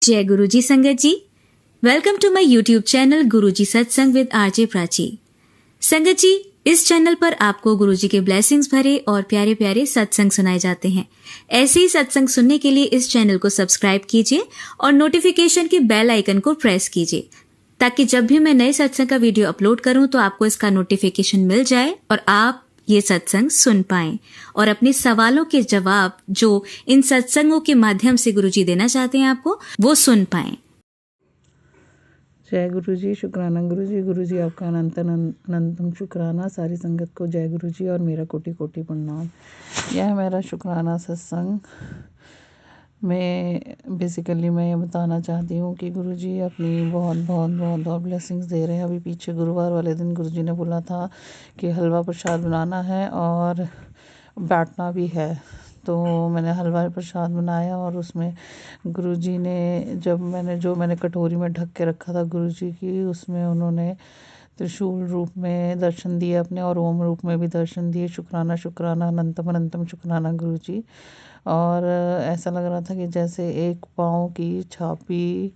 जय गुरुजी संगत जी, welcome to my YouTube channel Guruji Satsang with RJ Prachi. संगत जी, इस चैनल पर आपको गुरुजी के ब्लेसिंग्स भरे और प्यारे प्यारे सत्संग सुनाए जाते हैं। ऐसे ही सत्संग सुनने के लिए इस चैनल को सब्सक्राइब कीजिए और नोटिफिकेशन के बेल आइकन को प्रेस कीजिए, ताकि जब भी मैं नए सत्संग का वीडियो अपलोड करूं तो आपको इसका नोटिफिकेशन मिल जाए और आप ये सत्संग सुन पाएं और अपने सवालों के जवाब जो इन सत्संगों के माध्यम से गुरुजी देना चाहते हैं आपको, वो सुन पाएं। जय गुरु जी, शुक्राना गुरु जी आपका अनंतम शुक्राना। सारी संगत को जय गुरु जी और मेरा कोटि कोटि प्रणाम। यह मेरा शुक्राना सत्संग में बेसिकली मैं ये बताना चाहती हूँ कि गुरु जी अपनी बहुत बहुत बहुत बहुत ब्लेसिंग्स दे रहे हैं। अभी पीछे गुरुवार वाले दिन गुरु जी ने बोला था कि हलवा प्रसाद बनाना है और बांटना भी है, तो मैंने हलवा प्रसाद बनाया और उसमें गुरुजी ने मैंने कटोरी में ढक के रखा था गुरुजी की, उसमें उन्होंने त्रिशूल रूप में दर्शन दिए अपने और ओम रूप में भी दर्शन दिए। शुक्राना शुक्राना अनंतम अनंतम शुक्राना गुरुजी। और ऐसा लग रहा था कि जैसे एक पाँव की छापी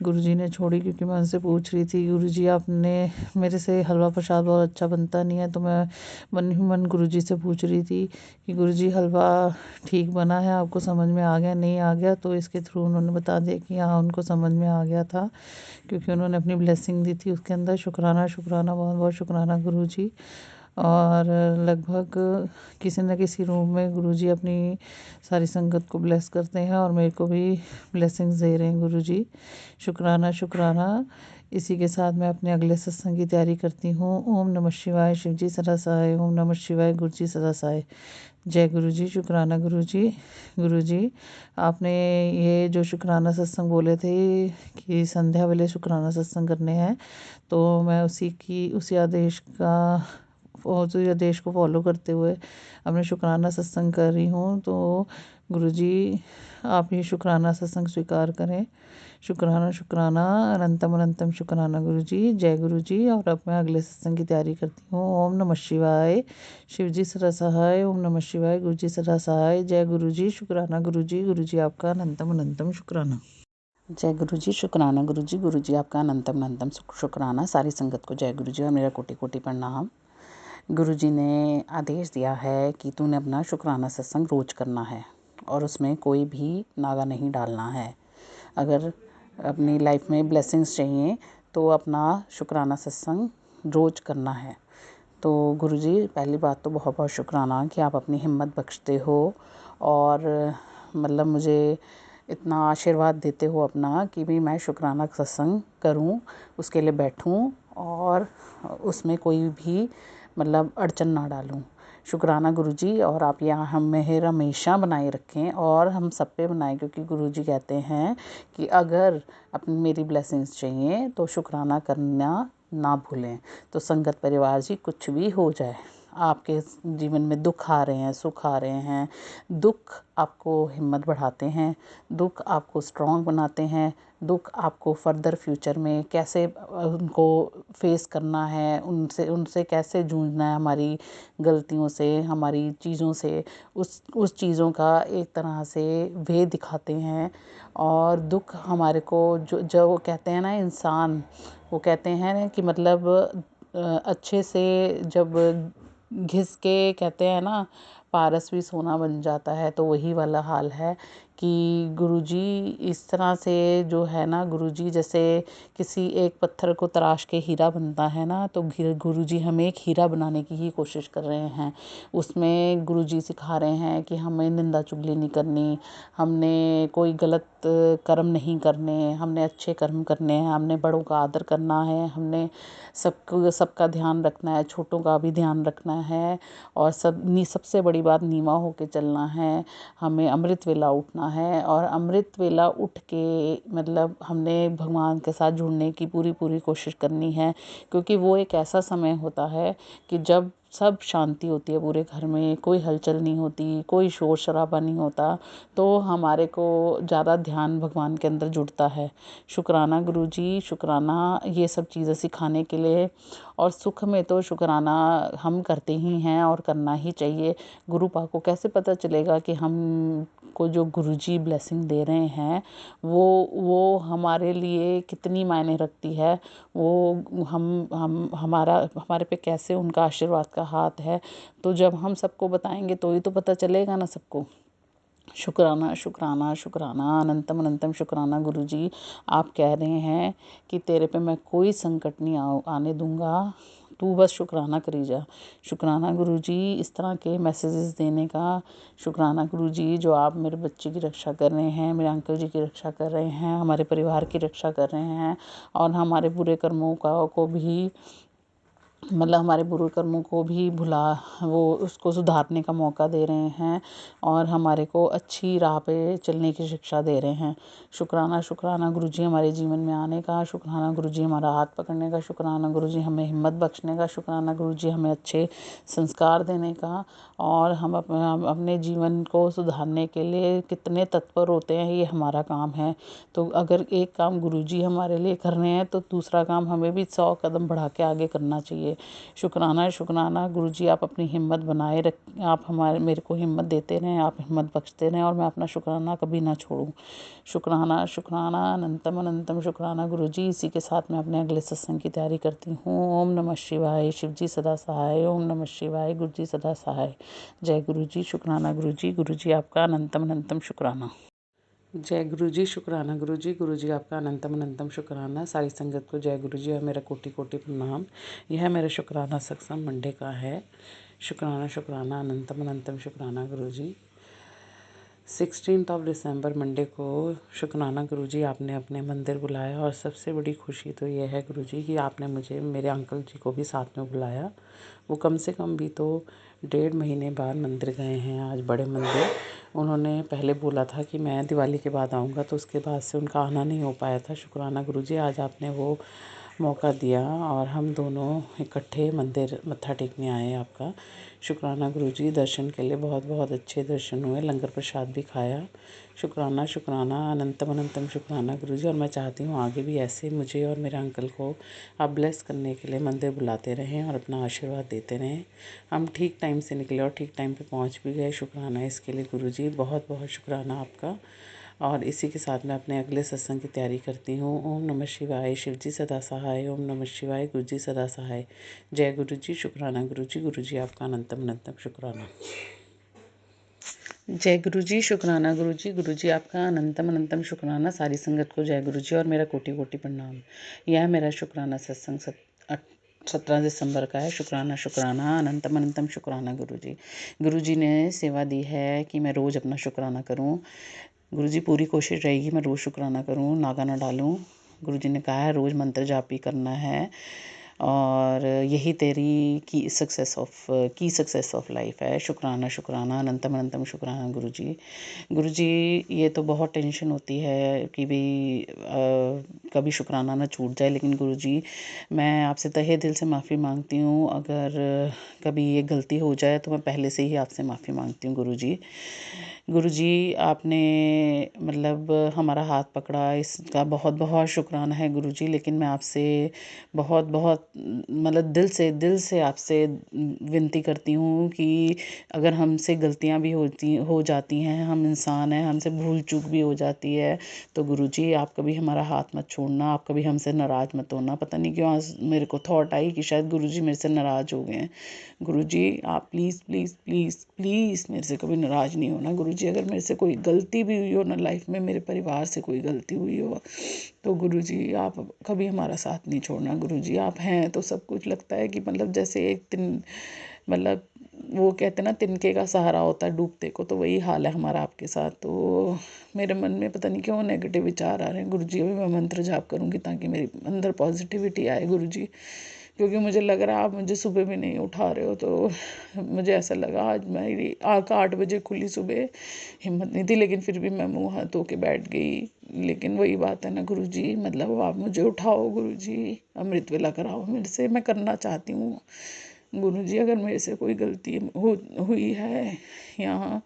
गुरुजी ने छोड़ी, क्योंकि मैं उनसे पूछ रही थी गुरुजी आपने मेरे से हलवा प्रसाद बहुत अच्छा बनता नहीं है, तो मैं मन ही मन गुरुजी से पूछ रही थी कि गुरुजी हलवा ठीक बना है, आपको समझ में आ गया नहीं आ गया। तो इसके थ्रू उन्होंने बता दिया कि हाँ उनको समझ में आ गया था, क्योंकि उन्होंने अपनी ब्लेसिंग दी थी उसके अंदर। शुक्राना शुक्राना बहुत बहुत शुक्राना गुरुजी। और लगभग किसी न किसी रूप में गुरुजी अपनी सारी संगत को ब्लेस करते हैं और मेरे को भी ब्लेसिंग्स दे रहे हैं गुरुजी। शुक्राना शुक्राना। इसी के साथ मैं अपने अगले सत्संग की तैयारी करती हूँ। ओम नमः शिवाय, शिव जी सदा सहाय। ओम नमः शिवाय, गुरु जी सदा सहाय। जय गुरु जी, शुक्राना गुरु जी। गुरु जी आपने ये जो शुक्राना सत्संग बोले थे कि संध्या वेले शुक्राना सत्संग करने हैं, तो मैं उसी आदेश को फॉलो करते हुए अपने शुक्राना सत्संग कर रही हूँ। तो गुरु जी आप ये शुक्राना सत्संग स्वीकार करें। शुक्राना शुक्राना अनंतम अनंतम शुक्राना गुरु जी। जय गुरु जी। और अब मैं अगले सत्संग की तैयारी करती हूँ। ओम नमः शिवाय, शिव जी सदा सहाय। ओम नमः शिवाय, गुरु जी सदा सहाय। जय गुरु जी, शुक्राना गुरु जी आपका अनंतम अनंतम शुक्राना। जय गुरु जी, शुक्राना गुरु जी आपका अनंतम अनंतम शुक्राना। सारी संगत को जय गुरु जी और मेरा कोटि कोटि प्रणाम। गुरु जी ने आदेश दिया है कि तूने अपना शुक्राना सत्संग रोज करना है और उसमें कोई भी नागा नहीं डालना है। अगर अपनी लाइफ में ब्लेसिंग्स चाहिए तो अपना शुक्राना सत्संग रोज करना है। तो गुरु जी पहली बात तो बहुत बहुत शुक्राना कि आप अपनी हिम्मत बख्शते हो और मतलब मुझे इतना आशीर्वाद देते हो अपना कि भी मैं शुक्राना सत्संग करूं, उसके लिए बैठूं और उसमें कोई भी मतलब अड़चन ना डालूं। शुक्राना गुरुजी। और आप यहाँ हमें हमेशा बनाए रखें और हम सब पे बनाएं, क्योंकि गुरुजी कहते हैं कि अगर अपनी मेरी ब्लेसिंग्स चाहिए तो शुक्राना करना ना भूलें। तो संगत परिवार जी, कुछ भी हो जाए, आपके जीवन में दुख आ रहे हैं, सुख आ रहे हैं, दुख आपको हिम्मत बढ़ाते हैं, दुख आपको स्ट्रॉन्ग बनाते हैं, दुख आपको फर्दर फ्यूचर में कैसे उनको फेस करना है, उनसे कैसे जूझना है, हमारी गलतियों से, हमारी चीज़ों से, उस चीज़ों का एक तरह से वे दिखाते हैं। और दुख हमारे को जो वो कहते हैं ना, इंसान वो कहते हैं कि मतलब अच्छे से जब घिस के कहते हैं ना पारस भी सोना बन जाता है, तो वही वाला हाल है कि गुरुजी इस तरह से जो है ना, गुरुजी जैसे किसी एक पत्थर को तराश के हीरा बनता है ना, तो गुरुजी हमें एक हीरा बनाने की ही कोशिश कर रहे हैं। उसमें गुरुजी सिखा रहे हैं कि हमें निंदा चुगली नहीं करनी, हमने कोई गलत कर्म नहीं करने, हमने अच्छे कर्म करने हैं, हमने बड़ों का आदर करना है, हमने सबका ध्यान रखना है, छोटों का भी ध्यान रखना है और सबसे बड़ी बात नीवा होके चलना है। हमें अमृत वेला उठना है और अमृत वेला उठ के मतलब हमने भगवान के साथ जुड़ने की पूरी कोशिश करनी है, क्योंकि वो एक ऐसा समय होता है कि जब सब शांति होती है, पूरे घर में कोई हलचल नहीं होती, कोई शोर शराबा नहीं होता, तो हमारे को ज़्यादा ध्यान भगवान के अंदर जुड़ता है। शुक्राना गुरुजी, शुक्राना ये सब चीज़ें सिखाने के लिए। और सुख में तो शुक्राना हम करते ही हैं और करना ही चाहिए। गुरु पाक को कैसे पता चलेगा कि हम को जो गुरुजी ब्लेसिंग दे रहे हैं वो हमारे लिए कितनी मायने रखती है, वो हमारे पे कैसे उनका आशीर्वाद का हाथ है। तो जब हम सबको बताएंगे तो ही तो पता चलेगा ना सबको। शुक्राना शुक्राना शुक्राना, अनंतम अनंतम शुक्राना गुरुजी। आप कह रहे हैं कि तेरे पे मैं कोई संकट नहीं आने दूंगा, तू बस शुक्राना करी जा। शुक्राना गुरुजी इस तरह के मैसेजेस देने का। शुक्राना गुरुजी जो आप मेरे बच्चे की रक्षा कर रहे हैं, मेरे अंकल जी की रक्षा कर रहे हैं, हमारे परिवार की रक्षा कर रहे हैं, और हमारे बुरे कर्मों को भी हमारे बुरे कर्मों को भी वो उसको सुधारने का मौका दे रहे हैं, और हमारे को अच्छी राह पे चलने की शिक्षा दे रहे हैं। शुक्राना शुक्राना गुरुजी हमारे जीवन में आने का। शुक्राना गुरुजी हमारा हाथ पकड़ने का। शुक्राना गुरुजी हमें हिम्मत बख्शने का। शुक्राना गुरुजी हमें अच्छे संस्कार देने का। और हम अपने जीवन को सुधारने के लिए कितने तत्पर होते हैं, ये हमारा काम है। तो अगर एक काम गुरुजी हमारे लिए कर रहे हैं तो दूसरा काम हमें भी 100 कदम बढ़ा के आगे करना चाहिए। शुक्राना शुक्राना गुरुजी, आप अपनी हिम्मत बनाए रख, आप मेरे को हिम्मत देते रहें, आप हिम्मत बख्शते रहें, और मैं अपना शुक्राना कभी ना छोड़ूं। शुक्राना शुक्राना अनंतम अनंतम शुक्राना गुरुजी। इसी के साथ मैं अपने अगले सत्संग की तैयारी करती हूँ। ओम नमः शिवाय। शिव जी सदा सहाय। ओम नमः शिवाय। गुरु जी सदा सहाय। जय गुरुजी। शुक्राना गुरुजी। गुरुजी आपका अनंतम अनंतम शुक्राना। जय गुरुजी। शुक्राना गुरुजी। गुरुजी आपका अनंतम अनंतम शुक्राना। सारी संगत को जय गुरुजी और मेरा कोटि कोटि प्रणाम। यह मेरा शुक्राना सत्संग मंडे का है। शुक्राना शुक्राना अनंतम अनंतम शुक्राना गुरुजी। 16 दिसंबर मंडे को शुक्राना गुरुजी आपने अपने मंदिर बुलाया, और सबसे बड़ी खुशी तो ये है गुरुजी कि आपने मुझे मेरे अंकल जी को भी साथ में बुलाया। वो कम से कम भी तो 1.5 महीने बाद मंदिर गए हैं, आज बड़े मंदिर। उन्होंने पहले बोला था कि मैं दिवाली के बाद आऊँगा, तो उसके बाद से उनका आना नहीं हो पाया था। शुक्राना गुरुजी, आज आपने वो मौका दिया और हम दोनों इकट्ठे मंदिर मत्था टेकने आए आपका। शुक्राना गुरुजी, दर्शन के लिए बहुत बहुत अच्छे दर्शन हुए, लंगर प्रसाद भी खाया। शुक्राना शुक्राना अनंतम अनंतम शुक्राना गुरुजी। और मैं चाहती हूँ आगे भी ऐसे मुझे और मेरे अंकल को आप ब्लेस करने के लिए मंदिर बुलाते रहें और अपना आशीर्वाद देते रहें। हम ठीक टाइम से निकले और ठीक टाइम पे पहुँच भी गए। शुक्राना इसके लिए गुरुजी, बहुत बहुत शुक्राना आपका। और इसी के साथ मैं अपने अगले सत्संग की तैयारी करती हूँ। ओम नमः शिवाय। शिव जी सदा सहाय। ओम नमः शिवाय। गुरु जी सदा सहाय। जय गुरु जी। शुक्राना गुरु जी आपका अनंतम अनंतम शुक्राना। जय गुरु जी। शुक्राना गुरु जी आपका अनंतम अनंतम शुक्राना। सारी संगत को जय गुरु जी और मेरा कोटि कोटि प्रणाम। यह मेरा शुक्राना सत्संग 17 दिसंबर का है। शुक्राना शुक्राना अनंतम अनंतम शुक्राना गुरु जी ने सेवा दी है कि मैं रोज़ अपना शुक्राना करूं। गुरुजी, पूरी कोशिश रहेगी मैं रोज़ शुक्राना करूं, नागा ना डालूं। गुरुजी ने कहा है रोज़ मंत्र जाप ही करना है, और यही तेरी की सक्सेस ऑफ लाइफ है। शुक्राना शुक्राना अनंतम अनंतम शुक्राना गुरुजी। ये तो बहुत टेंशन होती है कि भाई कभी शुक्राना ना छूट जाए, लेकिन गुरुजी मैं आपसे तहे दिल से माफ़ी मांगती हूँ। अगर कभी ये गलती हो जाए तो मैं पहले से ही आपसे माफ़ी मांगती हूँ गुरुजी। आपने हमारा हाथ पकड़ा, इसका बहुत बहुत शुक्राना है गुरुजी। लेकिन मैं आपसे बहुत बहुत दिल से आपसे विनती करती हूँ कि अगर हमसे गलतियाँ भी हो जाती हैं, हम इंसान हैं, हमसे भूल चूक भी हो जाती है, तो गुरुजी आप कभी हमारा हाथ मत छोड़ना, आप कभी हमसे नाराज़ मत होना। पता नहीं क्यों आज मेरे को थॉट आई कि शायद गुरुजी मेरे से नाराज़ हो गए हैं। गुरुजी आप प्लीज़ प्लीज़ प्लीज़ प्लीज़ मेरे से कभी नाराज़ नहीं होना गुरुजी। अगर मेरे से कोई गलती भी हुई हो ना लाइफ में, मेरे परिवार से कोई गलती हुई हो, तो गुरुजी आप कभी हमारा साथ नहीं छोड़ना गुरुजी। आप हैं तो सब कुछ लगता है कि जैसे एक दिन वो कहते हैं ना, तिनके का सहारा होता है डूबते को, तो वही हाल है हमारा आपके साथ। तो मेरे मन में पता नहीं क्यों नेगेटिव विचार आ रहे हैं गुरुजी। अभी मैं मंत्र जाप करूँगी ताकि मेरी अंदर पॉजिटिविटी आए गुरुजी, क्योंकि मुझे लग रहा है आप मुझे सुबह भी नहीं उठा रहे हो। तो मुझे ऐसा लगा आज मेरी आँख 8 बजे खुली सुबह, हिम्मत नहीं थी, लेकिन फिर भी मैं मुँह हाथ धो के बैठ गई। लेकिन वही बात है ना गुरुजी, आप मुझे उठाओ गुरुजी, अमृत वेला कराओ मेरे से, मैं करना चाहती हूँ गुरुजी। अगर मेरे से कोई गलती हुई है या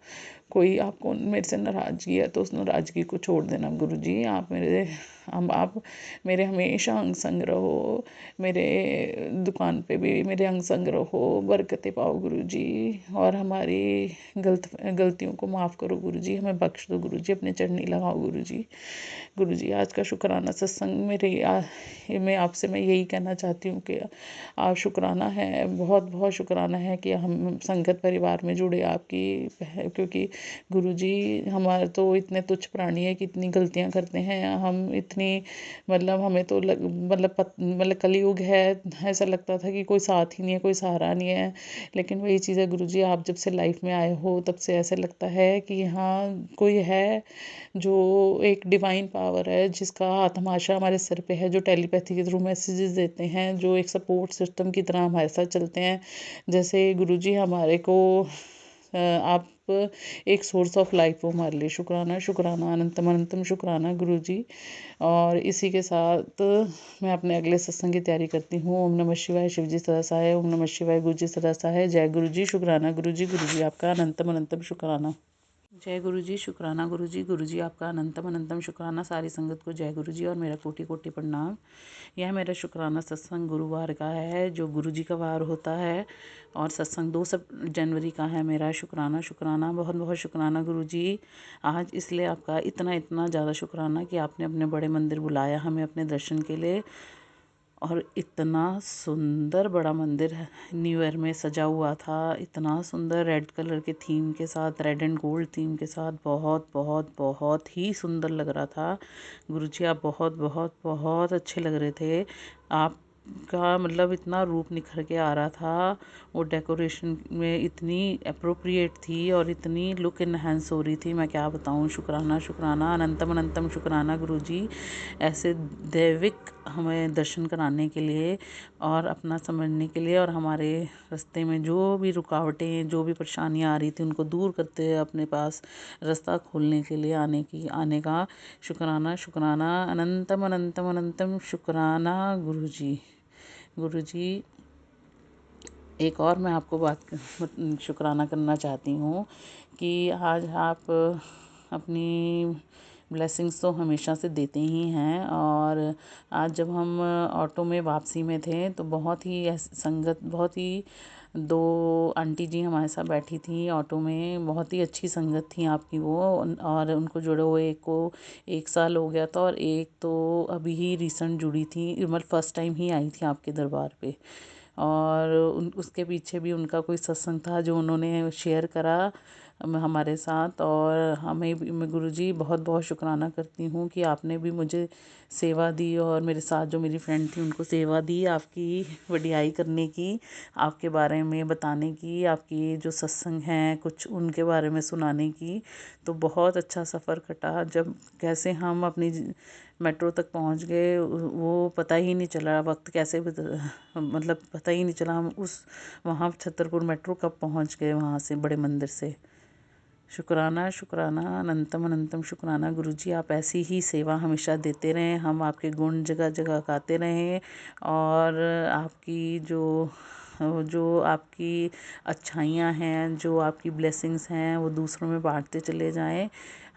कोई आपको मेरे से नाराज़गी है तो उस नाराज़गी को छोड़ देना गुरुजी। आप मेरे हमेशा अंग संग रहो, मेरे दुकान पे भी मेरे अंग संग रहो, बरकतें पाओ गुरुजी। और हमारी गलतियों को माफ़ करो गुरुजी, हमें बख्श दो गुरुजी, अपने चरनी लगाओ गुरुजी। गुरुजी आज का शुक्राना सत्संग मैं आपसे मैं यही कहना चाहती हूँ कि आप शुक्राना है, बहुत बहुत शुक्राना है कि हम संगत परिवार में जुड़े आपकी। क्योंकि गुरुजी हमारे तो इतने तुच्छ प्राणी है कि इतनी गलतियाँ करते हैं हम, इतनी मतलब हमें तो मतलब कलयुग है, ऐसा लगता था कि कोई साथ ही नहीं है, कोई सहारा नहीं है। लेकिन वही चीज़ है गुरुजी, आप जब से लाइफ में आए हो तब से ऐसे लगता है कि हाँ कोई है, जो एक डिवाइन पावर है जिसका हाथ हमेशा हमारे सर पे है, जो टेलीपैथी के थ्रू मैसेजेस देते हैं, जो एक सपोर्ट सिस्टम की तरह हमारे साथ चलते हैं। जैसे गुरुजी हमारे को आप एक सोर्स ऑफ लाइफ हो हमारे लिए। शुक्राना शुक्राना अनंतम अनंतम शुक्राना गुरुजी। और इसी के साथ मैं अपने अगले सत्संग की तैयारी करती हूँ। ओम नमः शिवाय, शिवजी सदा सहाय। ओम नमः शिवाय, गुरुजी सदा सहाय। जय गुरुजी। शुक्राना गुरुजी। गुरुजी आपका अनंतम अनंतम शुक्राना। जय गुरुजी। शुक्राना गुरुजी। गुरुजी आपका अनंतम अनंतम शुक्राना। सारी संगत को जय गुरुजी और मेरा कोटि कोटि प्रणाम। यह मेरा शुक्राना सत्संग गुरुवार का है, जो गुरुजी का वार होता है। और सत्संग 2 जनवरी का है मेरा। शुक्राना शुक्राना, बहुत बहुत शुक्राना गुरुजी। आज इसलिए आपका इतना इतना ज़्यादा शुक्राना कि आपने अपने बड़े मंदिर बुलाया हमें अपने दर्शन के लिए। और इतना सुंदर बड़ा मंदिर न्यू ईयर में सजा हुआ था, इतना सुंदर रेड कलर के थीम के साथ, रेड एंड गोल्ड थीम के साथ, बहुत बहुत बहुत ही सुंदर लग रहा था। गुरुजी आप बहुत बहुत बहुत अच्छे लग रहे थे। आपका मतलब इतना रूप निखर के आ रहा था, वो डेकोरेशन में इतनी अप्रोप्रिएट थी और इतनी लुक इन्हेंस हो रही थी, मैं क्या बताऊँ। शुक्राना शुक्राना अनंतम अनंतम शुक्राना गुरुजी, ऐसे दैविक हमें दर्शन कराने के लिए और अपना समझने के लिए, और हमारे रास्ते में जो भी रुकावटें, जो भी परेशानियाँ आ रही थी उनको दूर करते हुए अपने पास रास्ता खोलने के लिए आने का शुक्राना शुक्राना अनंतम अनंतम अनंतम शुक्राना गुरुजी। गुरुजी एक और मैं आपको शुक्राना करना चाहती हूँ कि आज आप अपनी ब्लेसिंग्स तो हमेशा से देते ही हैं। और आज जब हम ऑटो में वापसी में थे तो बहुत ही संगत, बहुत ही 2 आंटी जी हमारे साथ बैठी थी ऑटो में, बहुत ही अच्छी संगत थी आपकी वो। और उनको जुड़े हुए एक को 1 साल हो गया था और एक तो अभी ही रिसेंट जुड़ी थी, मतलब फर्स्ट टाइम ही आई थी आपके दरबार पे। और उसके पीछे भी उनका कोई सत्संग था जो उन्होंने शेयर करा हमारे साथ। और हमें भी, मैं गुरुजी बहुत बहुत शुक्राना करती हूँ कि आपने भी मुझे सेवा दी और मेरे साथ जो मेरी फ्रेंड थी उनको सेवा दी, आपकी वडियाई करने की, आपके बारे में बताने की, आपकी जो सत्संग हैं कुछ उनके बारे में सुनाने की। तो बहुत अच्छा सफ़र कटा। जब कैसे हम अपनी मेट्रो तक पहुंच गए वो पता ही नहीं चला, वक्त कैसे मतलब पता ही नहीं चला हम वहाँ छतरपुर मेट्रो कब पहुंच गए वहाँ से बड़े मंदिर से। शुक्राना शुक्राना अनंतम अनंतम शुक्राना गुरुजी, आप ऐसी ही सेवा हमेशा देते रहें, हम आपके गुण जगह जगह गाते रहें। और आपकी जो आपकी अच्छाइयाँ हैं, जो आपकी ब्लेसिंग्स हैं, वो दूसरों में बांटते चले जाएं।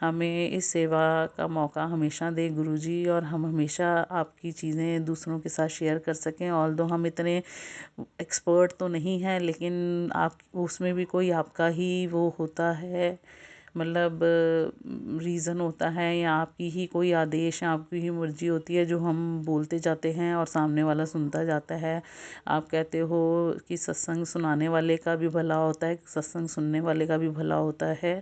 हमें इस सेवा का मौका हमेशा दें गुरुजी, और हम हमेशा आपकी चीज़ें दूसरों के साथ शेयर कर सकें। ऑल्दो हम इतने एक्सपर्ट तो नहीं हैं, लेकिन आप उसमें भी कोई आपका ही वो होता है, मतलब रीज़न होता है, या आपकी ही कोई आदेश है, आपकी ही मर्ज़ी होती है जो हम बोलते जाते हैं और सामने वाला सुनता जाता है। आप कहते हो कि सत्संग सुनाने वाले का भी भला होता है, सत्संग सुनने वाले का भी भला होता है।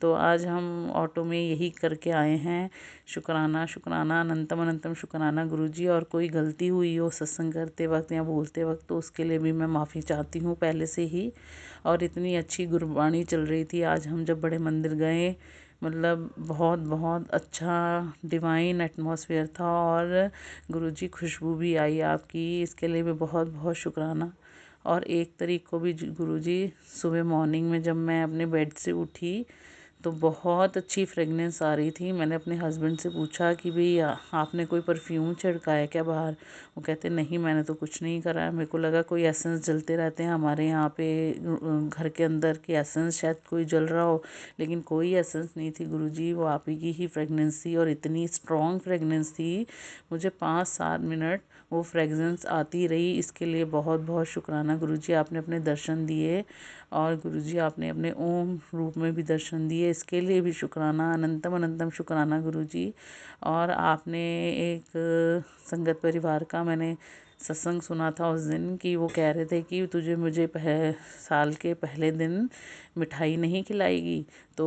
तो आज हम ऑटो में यही करके आए हैं। शुक्राना शुक्राना अनंतम अनंतम शुक्राना गुरुजी। और कोई गलती हुई हो सत्संग करते वक्त या बोलते वक्त तो उसके लिए भी मैं माफ़ी चाहती हूँ पहले से ही। और इतनी अच्छी गुरबाणी चल रही थी आज हम जब बड़े मंदिर गए, मतलब बहुत बहुत अच्छा डिवाइन एटमॉस्फेयर था। और गुरुजी खुशबू भी आई आपकी, इसके लिए भी बहुत बहुत शुक्राना। और 1 तारीख को भी गुरुजी सुबह मॉर्निंग में जब मैं अपने बेड से उठी तो बहुत अच्छी फ्रेगनेंस आ रही थी। मैंने अपने हस्बैंड से पूछा कि भाई आपने कोई परफ्यूम छिड़का है क्या बाहर? वो कहते नहीं मैंने तो कुछ नहीं करा है। मेरे को लगा कोई एसेंस जलते रहते हैं हमारे यहाँ पे घर के अंदर की एसेंस शायद कोई जल रहा हो, लेकिन कोई एसेंस नहीं थी गुरुजी, वो आप ही की ही फ्रेगनेंस थी और इतनी स्ट्रॉन्ग फ्रेगनेंस थी। मुझे 5-7 मिनट वो फ्रेगनेंस आती रही। इसके लिए बहुत बहुत शुक्राना गुरुजी, आपने अपने दर्शन दिए और गुरुजी आपने अपने ओम रूप में भी दर्शन दिए, इसके लिए भी शुक्राना, अनंतम अनंतम शुक्राना गुरुजी। और आपने एक संगत परिवार का मैंने सत्संग सुना था उस दिन कि वो कह रहे थे कि तुझे मुझे साल के पहले दिन मिठाई नहीं खिलाएगी तो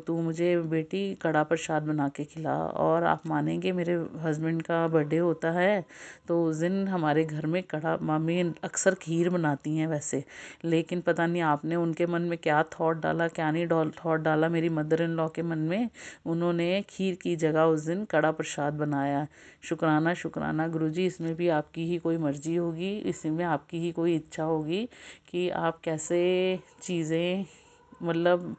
तू मुझे बेटी कड़ा प्रसाद बना के खिला। और आप मानेंगे मेरे हस्बैंड का बर्थडे होता है तो उस दिन हमारे घर में कड़ा, मम्मी अक्सर खीर बनाती हैं वैसे, लेकिन पता नहीं आपने उनके मन में क्या थॉट डाला क्या नहीं थॉट डाला मेरी मदर इन लॉ के मन में, उन्होंने खीर की जगह उस दिन कड़ा प्रसाद बनाया। शुक्राना शुक्राना गुरुजी, इसमें भी आपकी ही कोई मर्जी होगी, इसमें आपकी ही कोई इच्छा होगी कि आप कैसे चीज़ें मतलब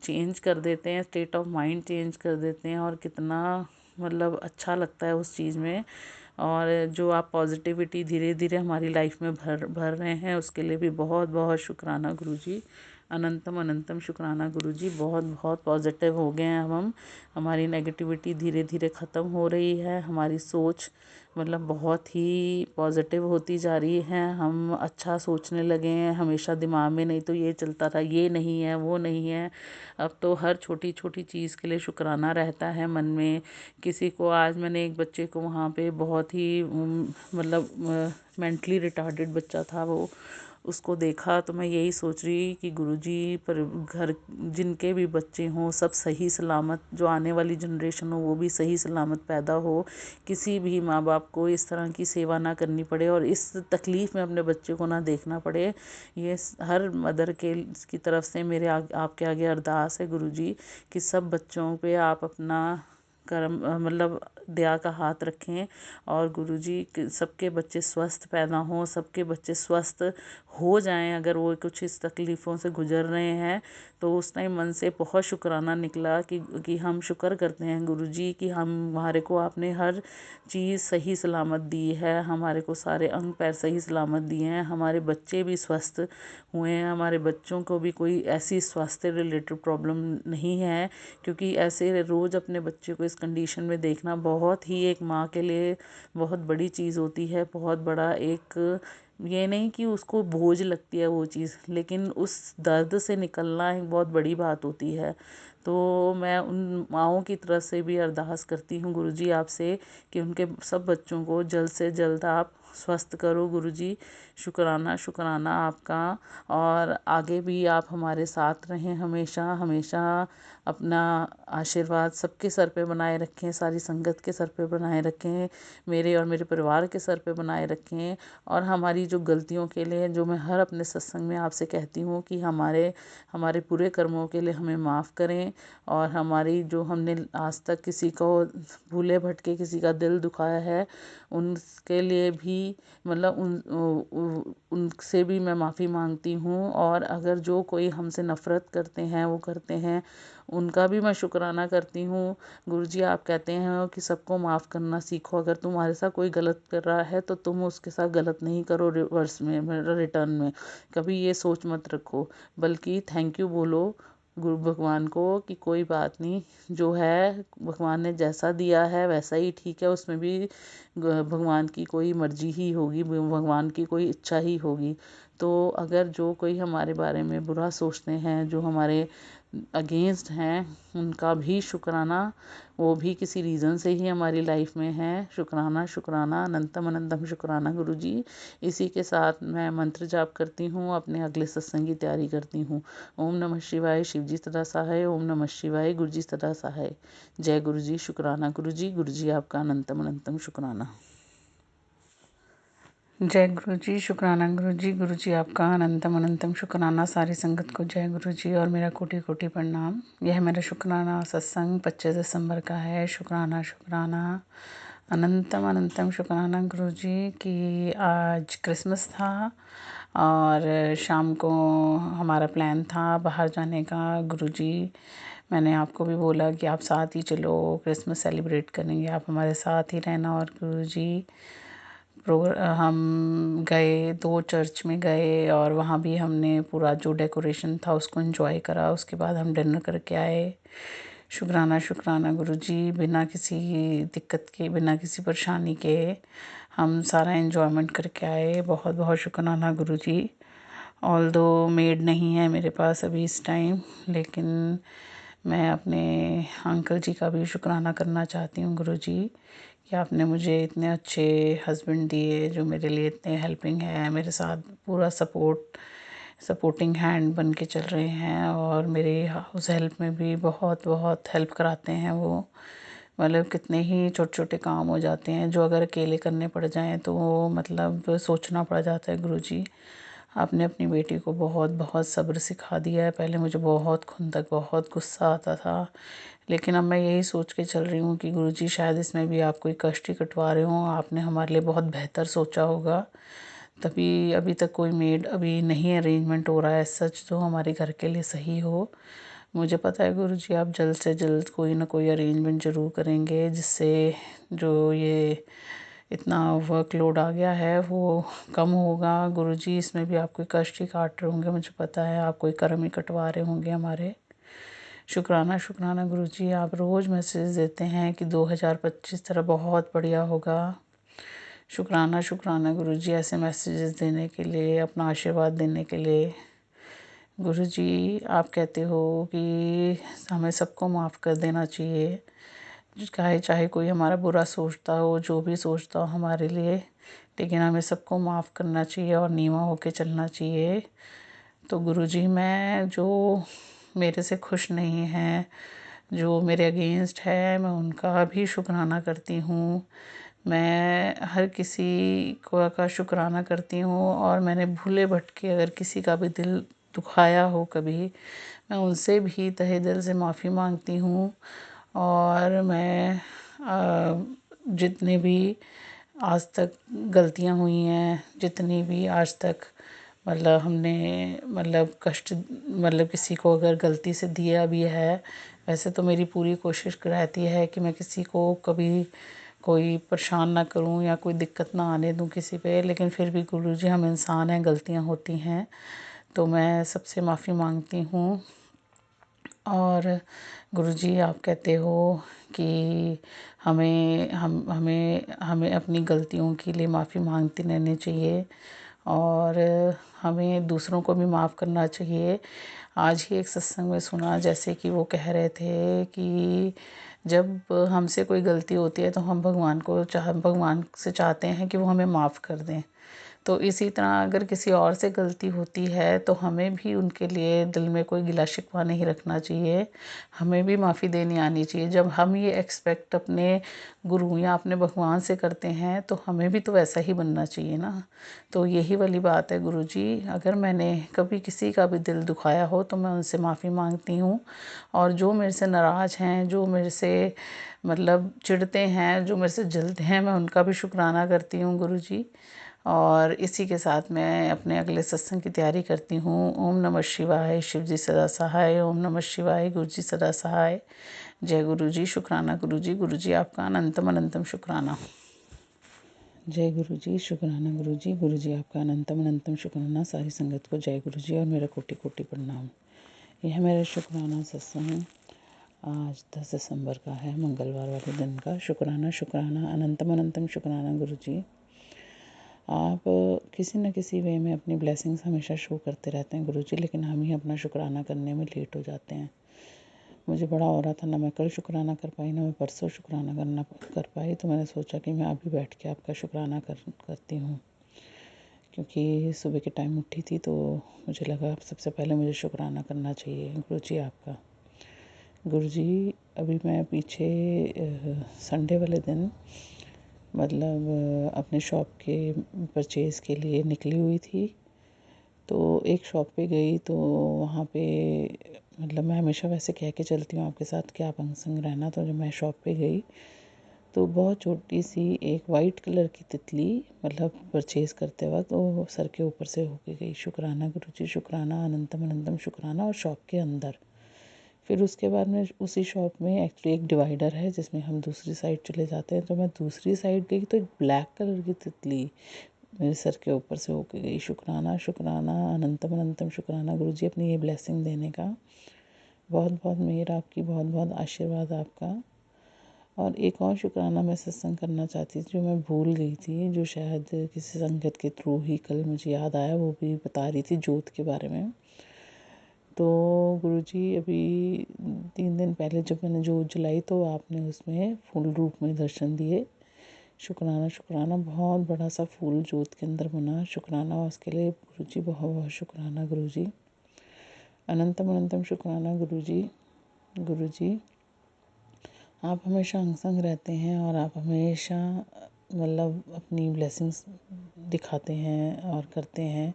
चेंज कर देते हैं, स्टेट ऑफ माइंड चेंज कर देते हैं और कितना मतलब अच्छा लगता है उस चीज़ में। और जो आप पॉजिटिविटी धीरे धीरे हमारी लाइफ में भर रहे हैं उसके लिए भी बहुत बहुत शुक्राना गुरुजी, अनंतम अनंतम शुक्राना गुरुजी। बहुत बहुत पॉजिटिव हो गए हैं अब हम, हमारी नेगेटिविटी धीरे धीरे ख़त्म हो रही है, हमारी सोच मतलब बहुत ही पॉजिटिव होती जा रही है, हम अच्छा सोचने लगे हैं। हमेशा दिमाग में नहीं तो ये चलता था ये नहीं है वो नहीं है, अब तो हर छोटी छोटी चीज़ के लिए शुक्राना रहता है मन में। किसी को आज मैंने एक बच्चे को वहाँ पे बहुत ही मतलब मेंटली रिटार्डेड बच्चा था वो, उसको देखा तो मैं यही सोच रही कि गुरुजी पर घर जिनके भी बच्चे हों सब सही सलामत, जो आने वाली जनरेशन हो वो भी सही सलामत पैदा हो, किसी भी माँ बाप को इस तरह की सेवा ना करनी पड़े और इस तकलीफ़ में अपने बच्चे को ना देखना पड़े। ये हर मदर के की तरफ से मेरे आपके आगे अरदास है गुरुजी कि सब बच्चों पे आप अपना कर्म मतलब दया का हाथ रखें और गुरुजी सबके बच्चे स्वस्थ पैदा हों, सबके बच्चे स्वस्थ हो जाएं। अगर वो कुछ इस तकलीफ़ों से गुजर रहे हैं तो उस टाइम मन से बहुत शुक्राना निकला कि हम शुक्र करते हैं गुरुजी कि हमारे को आपने हर चीज़ सही सलामत दी है, हमारे को सारे अंग पैर सही सलामत दिए हैं, हमारे बच्चे भी स्वस्थ हुए हैं, हमारे बच्चों को भी कोई ऐसी स्वास्थ्य रिलेटेड प्रॉब्लम नहीं है। क्योंकि ऐसे रोज़ अपने बच्चे को इस कंडीशन में देखना बहुत ही एक माँ के लिए बहुत बड़ी चीज़ होती है, बहुत बड़ा एक, ये नहीं कि उसको बोझ लगती है वो चीज़, लेकिन उस दर्द से निकलना एक बहुत बड़ी बात होती है। तो मैं उन माँओं की तरफ से भी अरदास करती हूँ गुरुजी आपसे कि उनके सब बच्चों को जल्द से जल्द आप स्वस्थ करो गुरुजी। शुक्राना शुक्राना आपका, और आगे भी आप हमारे साथ रहें, हमेशा हमेशा अपना आशीर्वाद सबके सर पे बनाए रखें, सारी संगत के सर पे बनाए रखें, मेरे और मेरे परिवार के सर पे बनाए रखें। और हमारी जो गलतियों के लिए जो मैं हर अपने सत्संग में आपसे कहती हूँ कि हमारे हमारे पूरे कर्मों के लिए हमें माफ़ करें, और हमारी जो हमने आज तक किसी को भूले भटके किसी का दिल दुखाया है उनके लिए भी मतलब उनसे भी मैं माफ़ी मांगती हूँ। और अगर जो कोई हमसे नफ़रत करते हैं वो करते हैं उनका भी मैं शुक्राना करती हूँ। गुरुजी आप कहते हैं कि सबको माफ़ करना सीखो, अगर तुम्हारे साथ कोई गलत कर रहा है तो तुम उसके साथ गलत नहीं करो रिवर्स में रिटर्न में, कभी ये सोच मत रखो, बल्कि थैंक यू बोलो गुरु भगवान को कि कोई बात नहीं, जो है भगवान ने जैसा दिया है वैसा ही ठीक है, उसमें भी भगवान की कोई मर्जी ही होगी, भगवान की कोई इच्छा ही होगी। तो अगर जो कोई हमारे बारे में बुरा सोचते हैं, जो हमारे अगेंस्ट हैं, उनका भी शुक्राना, वो भी किसी रीज़न से ही हमारी लाइफ में है। शुक्राना शुक्राना अनंतम अनंतम शुक्राना गुरुजी। इसी के साथ मैं मंत्र जाप करती हूँ, अपने अगले सत्संग की तैयारी करती हूँ। ओम नमः शिवाय, शिवजी सदा सहाय। ओम नमः शिवाय, गुरुजी सदा सहाय। जय गुरुजी। शुक्राना गुरुजी। गुरुजी आपका अनंतम अनंतम शुक्राना। जय गुरुजी। शुक्राना गुरुजी। गुरुजी आपका अनंतम अनंतम शुक्राना। सारी संगत को जय गुरुजी और मेरा कोटि कोटि प्रणाम। यह मेरा शुक्राना सत्संग 25 दिसंबर का है। शुक्राना शुक्राना अनंतम अनंतम शुक्राना गुरुजी कि आज क्रिसमस था और शाम को हमारा प्लान था बाहर जाने का। गुरुजी मैंने आपको भी बोला कि आप साथ ही चलो, क्रिसमस सेलिब्रेट करेंगे, आप हमारे साथ ही रहना। और गुरुजी हम गए, 2 चर्च में गए और वहाँ भी हमने पूरा जो डेकोरेशन था उसको एंजॉय करा। उसके बाद हम डिनर करके आए। शुक्राना शुक्राना गुरुजी, बिना किसी दिक्कत के, बिना किसी परेशानी के हम सारा एंजॉयमेंट करके आए। बहुत बहुत शुक्राना गुरुजी। ऑल्दो मेड नहीं है मेरे पास अभी इस टाइम, लेकिन मैं अपने अंकल जी का भी शुक्राना करना चाहती हूँ गुरुजी, कि आपने मुझे इतने अच्छे हस्बैंड दिए जो मेरे लिए इतने हेल्पिंग है, मेरे साथ पूरा सपोर्टिंग हैंड बन के चल रहे हैं। और मेरी उस हेल्प में भी बहुत बहुत हेल्प कराते हैं वो। मतलब कितने ही छोटे छोटे काम हो जाते हैं जो अगर अकेले करने पड़ जाएं तो वो मतलब सोचना पड़ जाता है। गुरुजी, आपने अपनी बेटी को बहुत बहुत सब्र सिखा दिया है। पहले मुझे बहुत खुंदक, बहुत गुस्सा आता था, लेकिन अब मैं यही सोच के चल रही हूँ कि गुरुजी शायद इसमें भी आप कोई कष्ट ही कटवा रहे हों। आपने हमारे लिए बहुत बेहतर सोचा होगा, तभी अभी तक कोई मेड अभी नहीं अरेंजमेंट हो रहा है सच जो हमारे घर के लिए सही हो। मुझे पता है गुरुजी आप जल्द से जल्द कोई ना कोई अरेंजमेंट ज़रूर करेंगे, जिससे जो ये इतना वर्कलोड आ गया है वो कम होगा। गुरुजी इसमें भी आप कोई कष्ट ही काट रहे होंगे, मुझे पता है आप कोई कर्म ही कटवा रहे होंगे हमारे। शुक्राना शुक्राना गुरुजी, आप रोज़ मैसेज देते हैं कि 2025 तरह बहुत बढ़िया होगा। शुक्राना शुक्राना गुरुजी, ऐसे मैसेजेस देने के लिए, अपना आशीर्वाद देने के लिए। गुरुजी आप कहते हो कि हमें सबको माफ़ कर देना चाहिए, चाहे कोई हमारा बुरा सोचता हो, जो भी सोचता हो हमारे लिए, लेकिन हमें सबको माफ़ करना चाहिए और नीवा होके चलना चाहिए। तो गुरुजी मैं जो मेरे से खुश नहीं हैं, जो मेरे अगेंस्ट है, मैं उनका भी शुक्राना करती हूँ। मैं हर किसी को का शुक्राना करती हूँ, और मैंने भूले भटके अगर किसी का भी दिल दुखाया हो कभी, मैं उनसे भी तहे दिल से माफ़ी मांगती हूँ। और मैं जितने भी आज तक गलतियाँ हुई हैं, जितनी भी आज तक मतलब हमने मतलब कष्ट मतलब किसी को अगर गलती से दिया भी है, वैसे तो मेरी पूरी कोशिश रहती है कि मैं किसी को कभी कोई परेशान ना करूं या कोई दिक्कत ना आने दूं किसी पे, लेकिन फिर भी गुरुजी हम इंसान हैं, गलतियां होती हैं, तो मैं सबसे माफ़ी मांगती हूँ। और गुरुजी आप कहते हो कि हमें अपनी गलतियों के लिए माफ़ी मांगते रहनी चाहिए, और हमें दूसरों को भी माफ़ करना चाहिए। आज ही एक सत्संग में सुना, जैसे कि वो कह रहे थे कि जब हमसे कोई गलती होती है तो हम भगवान से चाहते हैं कि वो हमें माफ़ कर दें। तो इसी तरह अगर किसी और से गलती होती है तो हमें भी उनके लिए दिल में कोई गिला शिकवा नहीं रखना चाहिए, हमें भी माफ़ी देनी आनी चाहिए। जब हम ये एक्सपेक्ट अपने गुरु या अपने भगवान से करते हैं तो हमें भी तो वैसा ही बनना चाहिए ना। तो यही वाली बात है गुरुजी, अगर मैंने कभी किसी का भी दिल दुखाया हो तो मैं उनसे माफ़ी मांगती हूँ। और जो मेरे से नाराज़ हैं, जो मेरे से मतलब चिढ़ते हैं, जो मेरे से जलते हैं, मैं उनका भी शुक्राना करती हूँ गुरुजी। और इसी के साथ मैं अपने अगले सत्संग की तैयारी करती हूँ। ओम नमः शिवाय, शिव जी सदा सहाय। ओम नमः शिवाय, गुरु जी सदा सहाय। जय गुरु जी, शुक्राना गुरु जी। गुरु जी आपका अनंतम अनंतम शुक्राना। जय गुरु जी, शुक्राना गुरु जी। गुरु जी आपका अनंतम अनंतम शुक्राना। सारी संगत को जय गुरु जी और मेरा कोटि कोटि प्रणाम। यह मेरा शुक्राना सत्संग आज 10 दिसंबर का है, मंगलवार वाले दिन का। शुक्राना शुक्राना अनंतम अनंतम शुक्राना गुरु जी। आप किसी न किसी वे में अपनी ब्लेसिंग्स हमेशा शो करते रहते हैं गुरुजी, लेकिन हम ही अपना शुक्राना करने में लेट हो जाते हैं। मुझे बड़ा हो रहा था, ना मैं कल शुक्राना कर पाई, ना मैं परसों शुक्राना कर पाई, तो मैंने सोचा कि मैं अभी बैठ के आपका शुक्राना करती हूँ। क्योंकि सुबह के टाइम उठी थी तो मुझे लगा सबसे पहले मुझे शुक्राना करना चाहिए गुरुजी आपका। गुरुजी अभी मैं पीछे संडे वाले दिन मतलब अपने शॉप के परचेज़ के लिए निकली हुई थी, तो एक शॉप पे गई तो वहाँ पे मतलब मैं हमेशा वैसे कह के चलती हूँ आपके साथ कि आप अंग रहना। तो जब मैं शॉप पे गई तो बहुत छोटी सी एक वाइट कलर की तितली मतलब परचेज़ करते वक्त वो सर के ऊपर से होके गई। शुक्राना गुरुजी, शुक्राना अनंतम अनंतम शुक्राना। और शॉप के अंदर फिर उसके बाद में उसी शॉप में एक्चुअली एक डिवाइडर है जिसमें हम दूसरी साइड चले जाते हैं। तो मैं दूसरी साइड गई तो एक ब्लैक कलर की तितली मेरे सर के ऊपर से होके गई। शुक्राना शुक्राना अनंतम अनंतम शुक्राना गुरुजी अपनी ये ब्लेसिंग देने का। बहुत बहुत मेहर आपकी, बहुत बहुत आशीर्वाद आपका। और एक और शुक्राना मैं सत्संग करना चाहती थी जो मैं भूल गई थी, जो शायद किसी संगत के थ्रू ही कल मुझे याद आया। वो भी बता रही थी जोत के बारे में। तो गुरुजी अभी 3 दिन पहले जब मैंने जोत जलाई तो आपने उसमें फूल रूप में दर्शन दिए। शुक्राना शुक्राना, बहुत बड़ा सा फूल जोत के अंदर बना। शुक्राना उसके लिए गुरुजी, बहुत बहुत शुक्राना गुरुजी। अनंतम अनंतम शुक्राना गुरुजी। गुरुजी आप हमेशा अंग संग रहते हैं और आप हमेशा मतलब अपनी ब्लेसिंग्स दिखाते हैं और करते हैं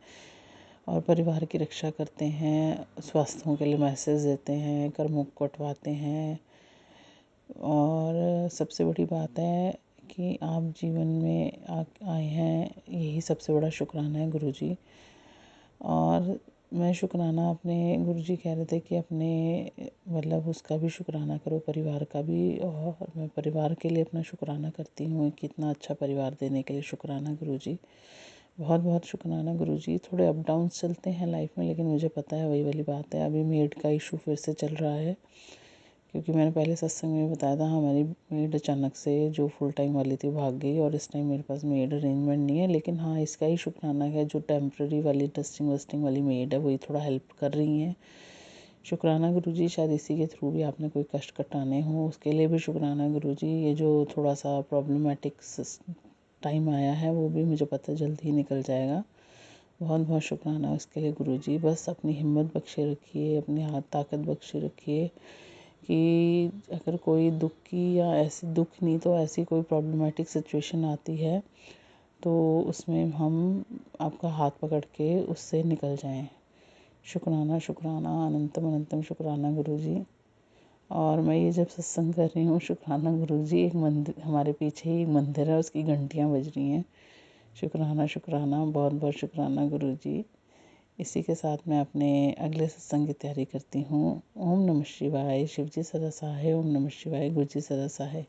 और परिवार की रक्षा करते हैं, स्वास्थ्यों के लिए मैसेज देते हैं, कर्मों को कटवाते हैं। और सबसे बड़ी बात है कि आप जीवन में आए हैं, यही सबसे बड़ा शुक्राना है गुरुजी। और मैं शुक्राना अपने गुरुजी कह रहे थे कि अपने मतलब उसका भी शुक्राना करो, परिवार का भी। और मैं परिवार के लिए अपना शुक्राना करती हूँ कि इतना अच्छा परिवार देने के लिए शुक्राना गुरुजी। बहुत बहुत शुक्राना गुरुजी। थोड़े अप डाउन्स चलते हैं लाइफ में, लेकिन मुझे पता है वही वाली बात है। अभी मेड का इशू फिर से चल रहा है, क्योंकि मैंने पहले सत्संग में बताया था हमारी मेड अचानक से जो फुल टाइम वाली थी भाग गई और इस टाइम मेरे पास मेड अरेंजमेंट नहीं है। लेकिन हाँ, इसका ही शुक्राना है जो टेम्प्रेरी वाली डस्टिंग वस्टिंग वाली मेड है वही थोड़ा हेल्प कर रही हैं। शुक्राना गुरुजी, शायद इसी के थ्रू भी आपने कोई कष्ट कटाने हो, उसके लिए भी शुक्राना गुरुजी। ये जो थोड़ा सा प्रॉब्लमेटिक टाइम आया है वो भी मुझे पता है जल्द ही निकल जाएगा। बहुत बहुत शुक्राना उसके लिए गुरुजी। बस अपनी हिम्मत बख्शे रखिए, अपनी हाथ ताकत बख्शे रखिए कि अगर कोई दुख की या ऐसी दुख नहीं तो ऐसी कोई प्रॉब्लमेटिक सिचुएशन आती है तो उसमें हम आपका हाथ पकड़ के उससे निकल जाएं। शुक्राना शुक्राना अनंतम अनंतम शुक्राना गुरुजी। और मैं ये जब सत्संग कर रही हूँ, शुक्राना गुरुजी, एक मंदिर हमारे पीछे ही एक मंदिर है, उसकी घंटियाँ बज रही हैं। शुक्राना शुक्राना, बहुत बहुत शुक्राना गुरुजी। इसी के साथ मैं अपने अगले सत्संग की तैयारी करती हूँ। ओम नमः शिवाय, शिव जी सदा सहाय। ओम नमः शिवाय, गुरु जी सदा सहाय।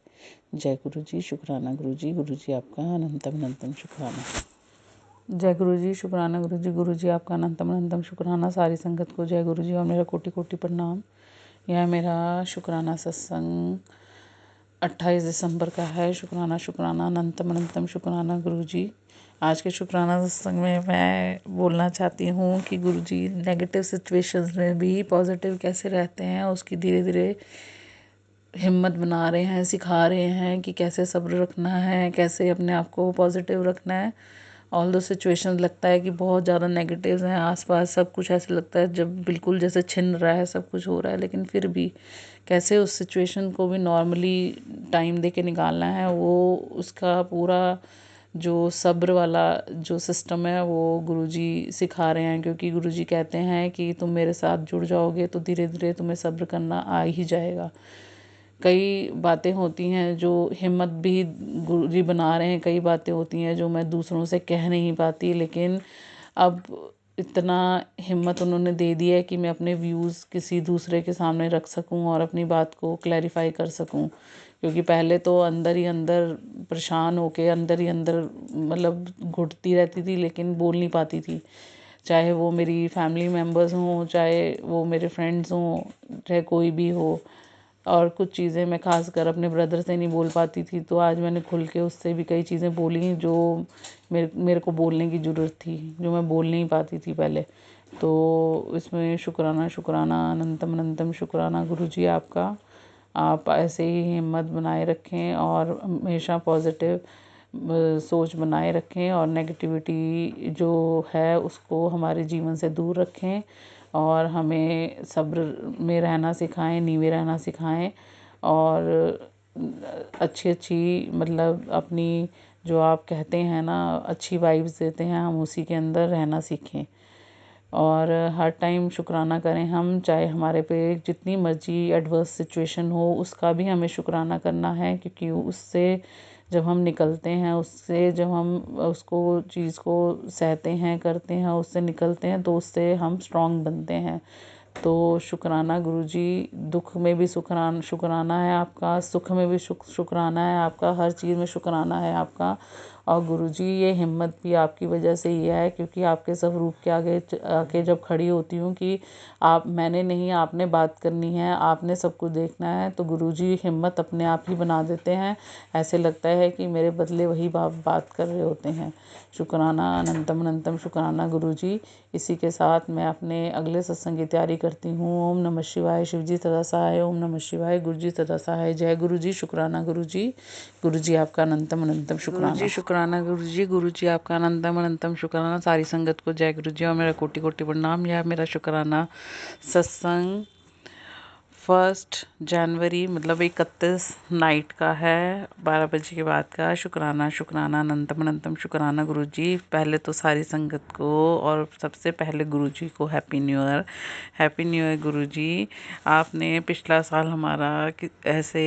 जय गुरु जी, शुक्राना गुरु जी आपका अनंतम अनंतम शुक्राना। जय गुरु जी, शुक्राना गुरु जी आपका अनंतम अनंतम शुक्राना। सारी संगत को जय गुरु जी और मेरा कोटि कोटि प्रणाम। यह मेरा शुक्राना सत्संग 28 दिसंबर का है। शुक्राना शुक्राना अनंतम अनंतम शुक्राना गुरुजी। आज के शुक्राना सत्संग में मैं बोलना चाहती हूँ कि गुरुजी नेगेटिव सिचुएशंस में भी पॉजिटिव कैसे रहते हैं, उसकी धीरे धीरे हिम्मत बना रहे हैं, सिखा रहे हैं कि कैसे सब्र रखना है, कैसे अपने आप को पॉजिटिव रखना है। ऑल दो सिचुएशन लगता है कि बहुत ज़्यादा नेगेटिव्स हैं आसपास, सब कुछ ऐसे लगता है जब बिल्कुल जैसे छिन रहा है, सब कुछ हो रहा है, लेकिन फिर भी कैसे उस सिचुएशन को भी नॉर्मली टाइम दे के निकालना है, वो उसका पूरा जो सब्र वाला जो सिस्टम है वो गुरुजी सिखा रहे हैं। क्योंकि गुरुजी कहते हैं कि तुम मेरे साथ जुड़ जाओगे तो धीरे धीरे तुम्हें सब्र करना आ ही जाएगा। कई बातें होती हैं जो हिम्मत भी गुरुजी बना रहे हैं, कई बातें होती हैं जो मैं दूसरों से कह नहीं पाती, लेकिन अब इतना हिम्मत उन्होंने दे दी है कि मैं अपने व्यूज़ किसी दूसरे के सामने रख सकूं और अपनी बात को क्लैरिफाई कर सकूं। क्योंकि पहले तो अंदर ही अंदर परेशान होके अंदर ही अंदर मतलब घुटती रहती थी, लेकिन बोल नहीं पाती थी। चाहे वो मेरी फैमिली मेम्बर्स हों, चाहे वो मेरे फ्रेंड्स हों, चाहे कोई भी हो। और कुछ चीज़ें मैं खासकर अपने ब्रदर से नहीं बोल पाती थी, तो आज मैंने खुल के उससे भी कई चीज़ें बोली जो मेरे को बोलने की ज़रूरत थी, जो मैं बोल नहीं पाती थी पहले। तो इसमें शुक्राना शुक्राना अनंतम अनंतम शुक्राना गुरुजी आपका। आप ऐसे ही हिम्मत बनाए रखें और हमेशा पॉजिटिव सोच बनाए रखें और नेगेटिविटी जो है उसको हमारे जीवन से दूर रखें और हमें सब्र में रहना सिखाएं, नीवे रहना सिखाएं और अच्छी अच्छी मतलब अपनी जो आप कहते हैं ना अच्छी वाइब्स देते हैं, हम उसी के अंदर रहना सीखें। और हर टाइम शुक्राना करें हम, चाहे हमारे पे जितनी मर्जी एडवर्स सिचुएशन हो उसका भी हमें शुक्राना करना है। क्योंकि उससे जब हम निकलते हैं, उससे जब हम उसको चीज़ को सहते हैं, करते हैं, उससे निकलते हैं, तो उससे हम स्ट्रांग बनते हैं। तो शुक्राना गुरुजी, दुख में भी शुक्राना है आपका, सुख में भी शुक्राना है आपका, हर चीज़ में शुक्राना है आपका। और गुरुजी ये हिम्मत भी आपकी वजह से ही है, क्योंकि आपके स्वरूप के आगे जब खड़ी होती हूँ कि मैंने नहीं, आपने बात करनी है, आपने सब कुछ देखना है, तो गुरुजी हिम्मत अपने आप ही बना देते हैं। ऐसे लगता है कि मेरे बदले वही बात कर रहे होते हैं। शुक्राना, अनंतम अनंतम शुक्राना गुरुजी। इसी के साथ मैं अपने अगले सत्संग की तैयारी करती हूँ। ओम नमः शिवाय, शिवजी सदा सहाय। ओम नमः शिवाय, गुरुजी सदा सहाय। जय गुरुजी, शुक्राना गुरुजी। गुरुजी आपका अनंतम अनंतम शुक्राना। गुरुजी शुक्राना गुरुजी, गुरुजी आपका अनंतम अनंतम शुक्राना। सारी संगत को जय गुरुजी और मेरा कोटि कोटि प्रणाम। यह मेरा शुक्राना सत्संग 1 जनवरी मतलब 31 नाइट का है, 12 बजे के बाद का। शुक्राना शुक्राना अनंतम अनंतम शुक्राना गुरुजी। पहले तो सारी संगत को और सबसे पहले गुरुजी को happy new year. Happy new year Guruji. आपने पिछला साल हमारा ऐसे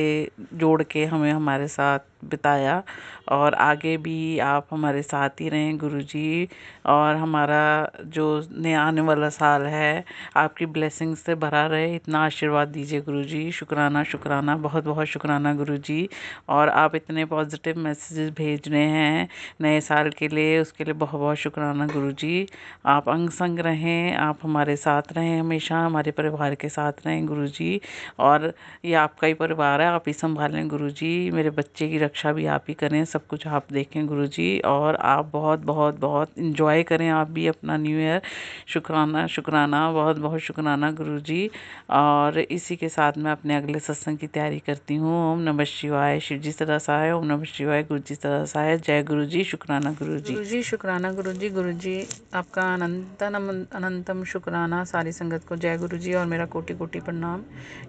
जोड़ के हमें हमारे साथ बिताया और आगे भी आप हमारे साथ ही रहें गुरुजी। और हमारा जो नया आने वाला साल है आपकी ब्लेसिंग से भरा रहे, इतना आशीर्वाद दीजिए गुरुजी। शुक्राना शुक्राना, बहुत बहुत शुक्राना गुरुजी। और आप इतने पॉजिटिव मैसेजेस भेज रहे हैं नए साल के लिए, उसके लिए बहुत बहुत शुक्राना गुरुजी। आप अंग संग रहें, आप हमारे साथ रहें, हमेशा हमारे परिवार के साथ रहें गुरुजी। और ये आपका ही परिवार है, आप ही संभालें गुरुजी। मेरे बच्चे की रक्षा भी आप ही करें, सब कुछ आप देखें गुरुजी। और आप बहुत बहुत बहुत इंजॉय करें आप भी अपना न्यू ईयर। शुक्राना शुक्राना, बहुत बहुत शुक्राना गुरुजी। और इसी के साथ मैं अपने अगले सत्संग की तैयारी करती हूँ। ओम नमः शिवाय, शिवजी सदा सहाय। ओम नमः शिवाय, गुरुजी सदा सहाय। जय गुरुजी, शुक्राना गुरुजी। गुरुजी शुक्राना गुरुजी। गुरुजी आपका अनंतम शुक्राना। सारी संगत को जय गुरुजी और मेरा कोटि कोटि प्रणाम।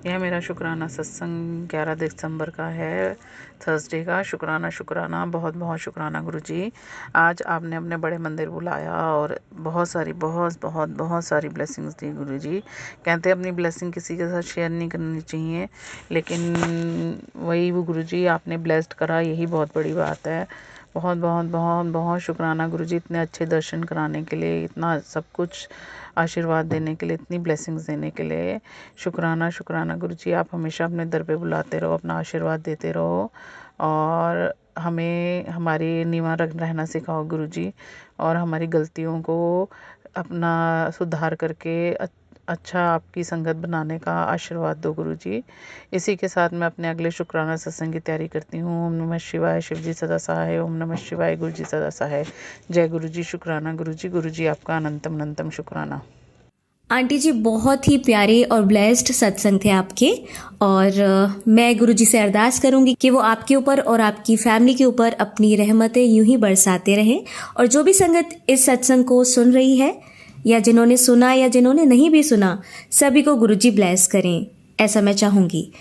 यह मेरा शुक्राना सत्संग 11 दिसंबर का है, थर्सडे का। शुक्राना शुक्राना, बहुत बहुत शुक्राना गुरुजी। आज आपने अपने बड़े मंदिर बुलाया और बहुत सारी ब्लेसिंग्स दी गुरुजी। कहते हैं अपनी ब्लेसिंग किसी के साथ शेयर नहीं करनी चाहिए, लेकिन वही वो गुरुजी आपने ब्लेस्ड करा, यही बहुत बड़ी बात है। बहुत बहुत बहुत बहुत शुक्राना गुरुजी, इतने अच्छे दर्शन कराने के लिए, इतना सब कुछ आशीर्वाद देने के लिए, इतनी ब्लेसिंग्स देने के लिए। शुक्राना शुक्राना गुरुजी। आप हमेशा अपने दर पे बुलाते रहो, अपना आशीर्वाद देते रहो और हमें हमारी नीवा रहना सिखाओ गुरुजी। और हमारी गलतियों को अपना सुधार करके अच्छा आपकी संगत बनाने का आशीर्वाद दो गुरुजी। इसी के साथ मैं अपने अगले शुक्राना सत्संग की तैयारी करती हूँ। ओम नमः शिवाय, शिवजी सदा सहाय। ओम नमः शिवाय, गुरुजी सदा सहाय। जय गुरुजी, शुक्राना गुरुजी। गुरुजी आपका अनंतम अनंतम शुक्राना। आंटी जी, बहुत ही प्यारे और ब्लेस्ड सत्संग थे आपके। और मैं गुरुजी से अरदास करूंगी कि वो आपके ऊपर और आपकी फैमिली के ऊपर अपनी रहमतें यूं ही बरसाते रहें। और जो भी संगत इस सत्संग को सुन रही है या जिन्होंने सुना या जिन्होंने नहीं भी सुना, सभी को गुरुजी ब्लेस करें, ऐसा मैं चाहूंगी।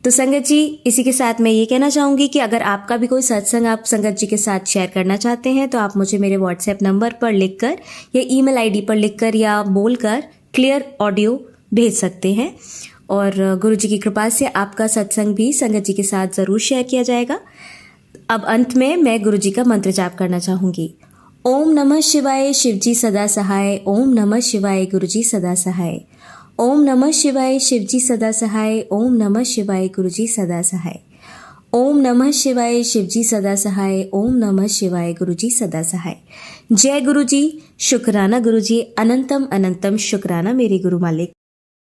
तो संगत जी, इसी के साथ मैं ये कहना चाहूंगी कि अगर आपका भी कोई सत्संग आप संगत जी के साथ शेयर करना चाहते हैं तो आप मुझे मेरे व्हाट्सएप नंबर पर लिखकर या ईमेल आईडी पर लिखकर या बोलकर क्लियर ऑडियो भेज सकते हैं। और गुरुजी की कृपा से आपका सत्संग भी संगत जी के साथ ज़रूर शेयर किया जाएगा। अब अंत में मैं गुरुजी का मंत्र जाप करना चाहूँगी। ओम नमः शिवाय, शिवजी सदा सहाय। ओम नमः शिवाय, गुरुजी सदा सहाय। ओम नमः शिवाय, शिवजी सदा सहाय। ओम नमः शिवाय, गुरुजी सदा सहाय। ओम नमः शिवाय, शिवजी सदा सहाय। ओम नमः शिवाय, गुरुजी सदा सहाय। जय गुरुजी, शुक्राना गुरुजी, अनंतम अनंतम शुक्राना मेरे गुरु मालिक।